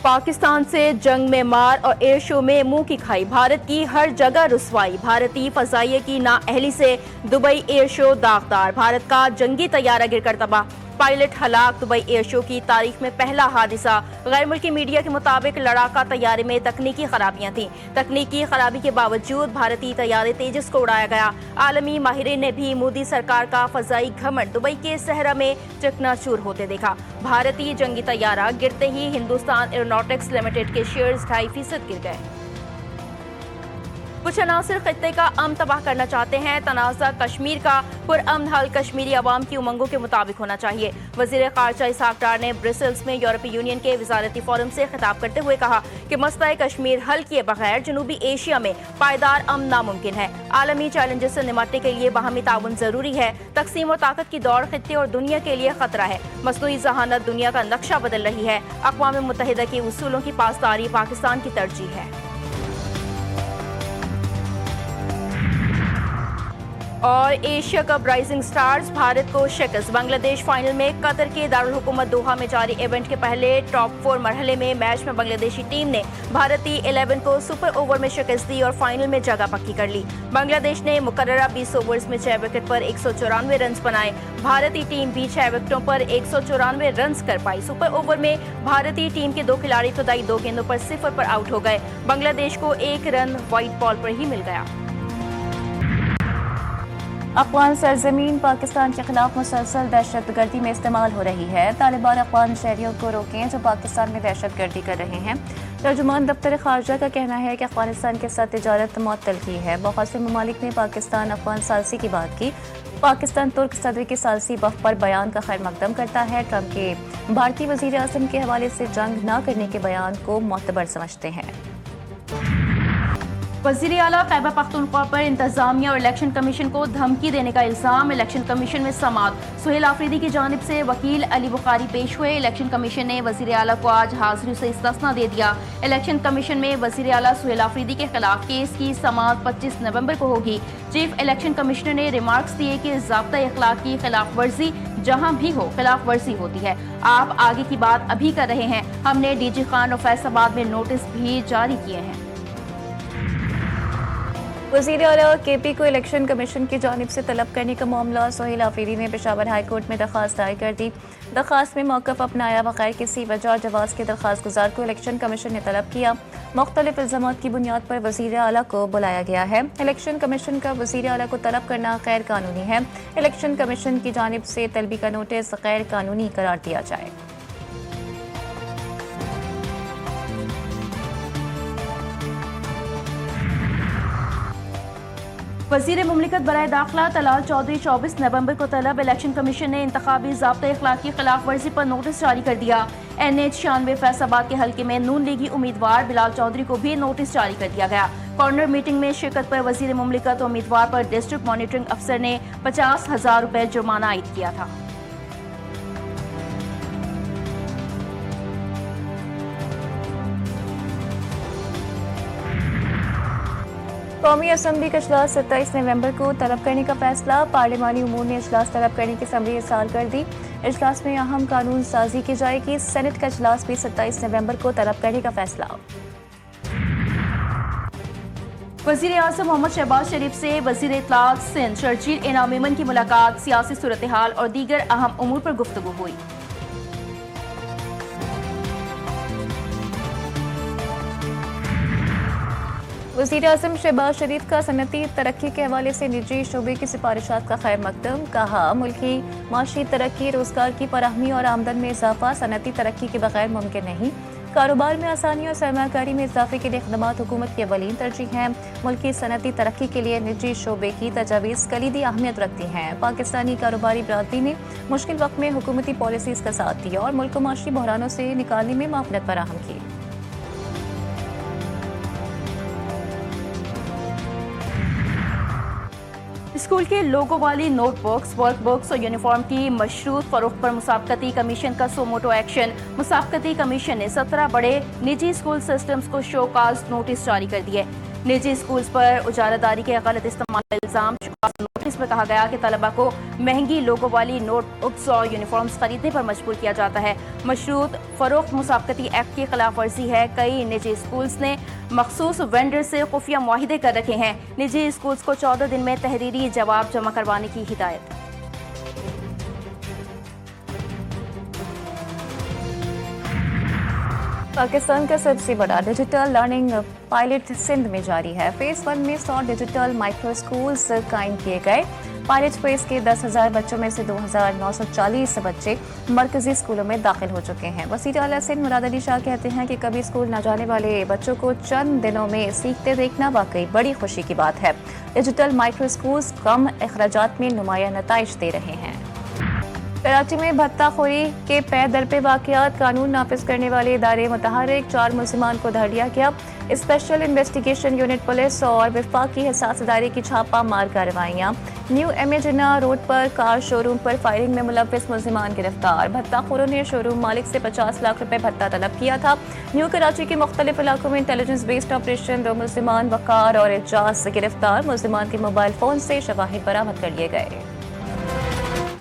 पाकिस्तान से जंग में मार और एयर शो में मुंह की खाई, भारत की हर जगह रुसवाई। भारतीय फजाइये की नाअहली से दुबई एयर शो दागदार, भारत का जंगी तैयारा गिरकर तबाह, पायलट हलाक। दुबई एयर शो की तारीख में पहला हादसा। गैर मुल्की मीडिया के मुताबिक लड़ाका तैयारे में तकनीकी खराबियां थीं। तकनीकी खराबी के बावजूद भारतीय तैयारे तेजस को उड़ाया गया। आलमी माहिरीन ने भी मोदी सरकार का फजाई घमंड दुबई के सहरा में चकनाचूर होते देखा। भारतीय जंगी तैयारा गिरते ही हिंदुस्तान एरोनॉटिक्स लिमिटेड के शेयर्स 2.5% गिर गए। कुछ अनासर खित्ते का अमन तबाह करना चाहते हैं। तनाज़ा कश्मीर का पुरअमन हल कश्मीरी अवाम की उमंगों के मुताबिक होना चाहिए। वज़ीर ख़ारजा इसहाक डार ने ब्रसेल्स में यूरोपीय यूनियन के वज़ारती फोरम से खिताब करते हुए कहा कि मसला कश्मीर हल किए बगैर जनूबी एशिया में पायदार अमन नामुमकिन है। आलमी चैलेंजेस से निपटने के लिए बाहमी ताउन जरूरी है। तकसीम और ताकत की दौड़ खित्ते और दुनिया के लिए खतरा है। मसनूई जहानत दुनिया का नक्शा बदल रही है। अक़वाम मुत्तहिदा के उसूलों की पासदारी पाकिस्तान की तरजीह है। और Asia cup rising stars, Bharat को शिकस्त। बांग्लादेश फाइनल में कतर के दारुल हुकूमत दोहा में जारी इवेंट के पहले टॉप 4 मरहले में मैच में बांग्लादेशी टीम ने भारतीय 11 को सुपर ओवर में शिकस्त दी और फाइनल में जगह पक्की कर ली। बांग्लादेश ने मुकर्ररा 20 ओवर्स में 6 विकेट पर 194 रन बनाए। भारतीय टीम भी 6 विकेटों पर 194 रन कर पाई। सुपर ओवर में भारतीय टीम के 2 खिलाड़ी इब्तदाई 2 गेंदों पर 0 पर आउट हो गए। बांग्लादेश को 1 रन व्हाइट बॉल पर ही मिल गया। अफगान सरजमीन पाकिस्तान के खिलाफ मुसलसल दहशतगर्दी में इस्तेमाल हो रही है। तालिबान अफगान शहरियों को रोकें जो पाकिस्तान में दहशतगर्दी कर रहे हैं। तर्जुमान दफ्तर खारजा का कहना है कि अफगानिस्तान के साथ तिजारत मुअत्तल की है। बहुत से ममालिक ने पाकिस्तान अफगान सालसी की बात की। पाकिस्तान तुर्क सदर की सालसी वफ़ पर बयान का खैर मकदम करता है। ट्रंप के भारतीय वज़ीर आज़म के हवाले से जंग न करने के बयान को मोतबर समझते हैं। वज़ीर आला खैबर पख्तूनख्वा पर इंतजामिया और इलेक्शन कमीशन को धमकी देने का इल्जाम। इलेक्शन कमीशन में समाअत, सुहेल आफरीदी की जानिब से वकील अली बुखारी पेश हुए। इलेक्शन कमीशन ने वज़ीर आला को आज हाजिरी से इस्तिस्ना दे दिया। इलेक्शन कमीशन में वज़ीर आला सुहेल आफरीदी के खिलाफ केस की समाअत 25 नवंबर को होगी। चीफ इलेक्शन कमिश्नर ने रिमार्क्स दिए कि ज़ाब्ता अखलाक की खिलाफ वर्जी जहाँ भी हो खिलाफ वर्जी होती है। आप आगे की बात अभी कर रहे हैं। हमने डीजी खान और फैसलाबाद में नोटिस भी जारी किए हैं। वज़ीर आला केपी को इलेक्शन कमीशन की जानिब से तलब करने का मामला। सुहेल आफरीदी ने पेशावर हाई कोर्ट में दरख्वास्त दायर कर दी। दरख्वास्त में मौक़िफ़ अपनाया बगैर किसी वजह और जवाज़ के दरख्वास्त गुजार को इलेक्शन कमीशन ने तलब किया। मुख्तलिफ इल्ज़ामात की बुनियाद पर वज़ीर आला को बुलाया गया है। इलेक्शन कमीशन का वज़ीर आला को तलब करना गैर कानूनी है। इलेक्शन कमीशन की जानिब से तलबी का नोटिस गैर कानूनी करार दिया जाए। वज़ीर मुमलिकत बराए दाखिला तलाल चौधरी 24 नवंबर को तलब। इलेक्शन कमीशन ने इंतखाबी ज़ाब्ते अखलाक की खिलाफ वर्जी पर नोटिस जारी कर दिया। NH 96 फैसलाबाद के हल्के में नून लीगी उम्मीदवार बिलाल चौधरी को भी नोटिस जारी कर दिया गया। कॉर्नर मीटिंग में शिरकत पर वज़ीर मुमलिकत उम्मीदवार पर डिस्ट्रिक्ट मॉनिटरिंग अफसर ने 50,000 रुपए जुर्माना आयद किया था। कौमी असम्बली का इजलास 27 नवंबर को तलब करने का फैसला। पार्लिमानी उमूर ने इजलास तलब करने की समरी इरसाल कर दी। इजलास में अहम कानून साजी की जाएगी। सेनेट का इजलास भी 27 नवंबर को तलब करने का फैसला। वज़ीर आज़म मोहम्मद शहबाज शरीफ से वज़ीर इत्तलात सिंध शर्जील इनाम मेमन की मुलाकात। सियासी सूरत हाल और दीगर अहम उमूर पर गुफ्तगू हुई। वज़ीर आज़म शहबाज शरीफ का सनती तरक्की के हवाले से निजी शोबे की सिफारिशात का खैर मकदम। कहा मुल्की माशी तरक्की, रोजगार की फराहमी और आमदन में इजाफा सनती तरक्की के बगैर मुमकिन नहीं। कारोबार में आसानी और सरमाकारी में इजाफे के लिए इक़दामात हुकूमत की अवलीन तरजीह हैं। मुल्की सनती तरक्की के लिए निजी शोबे की तजावीज़ कलीदी अहमियत रखती हैं। पाकिस्तानी कारोबारी बरादरी ने मुश्किल वक्त में हुकूमती पॉलिसीज़ का साथ दिया और मुल्क को माशी बहरानों से निकालने में मावनत फराहम की। स्कूल के लोगों वाली नोटबुक्स, वर्कबुक्स और यूनिफॉर्म की मशरूत फरोख्त पर मुसाबकती कमीशन का सोमोटो एक्शन। मुसाबकती कमीशन ने 17 बड़े निजी स्कूल सिस्टम्स को शोकाज नोटिस जारी कर दिए। निजी स्कूल्स पर उजारादारी के गलत इस्तेमाल का इल्जाम। नोटिस में कहा गया कि तलबा को महंगी लोगों वाली नोटबुक्स और यूनिफॉर्म्स खरीदने पर मजबूर किया जाता है। मशरूत फरोख्त मुसाबकती एक्ट की खिलाफ वर्जी है। कई निजी स्कूल्स ने मखसूस वेंडर से खुफिया मुआहिदे कर रखे हैं। निजी स्कूल्स को 14 दिन में तहरीरी जवाब जमा करवाने की हिदायत। पाकिस्तान का सबसे बड़ा डिजिटल लर्निंग पायलट सिंध में जारी है। फेज 1 में 100 डिजिटल माइक्रो स्कूल्स कायम किए गए। पायलट फेज के 10,000 बच्चों में से 2,940 बच्चे मरकजी स्कूलों में दाखिल हो चुके हैं। वज़ीर आला सिंध मुराद अली शाह कहते हैं कि कभी स्कूल न जाने वाले बच्चों को चंद दिनों में सीखते देखना वाकई बड़ी खुशी की बात है। डिजिटल माइक्रो स्कूल्स कम अखराजात में नुमाया नताइज दे रहे हैं। कराची में भत्ताखोरी के पै दर पे वाक़यात कानून नाफिज करने वाले इदारे मुतहर्रिक। 4 मुल्ज़िमान को धर लिया गया। स्पेशल इन्वेस्टिगेशन यूनिट पुलिस और विफाकी हिसास इदारे की छापा मार कार्रवाइयाँ। न्यू एमेजिना रोड पर कार शोरूम पर फायरिंग में मुलव्विस मुल्ज़िमान गिरफ्तार। भत्ताखोरों ने शोरूम मालिक से 50 लाख रुपए भत्ता तलब किया था। न्यू कराची के मुख्तलिफ इलाकों में इंटेलिजेंस बेस्ड ऑपरेशन। 2 मुल्ज़िमान वकार और एजाज गिरफ्तार। मुल्ज़िमान के मोबाइल फ़ोन से शवाहिद बरामद कर लिए गए।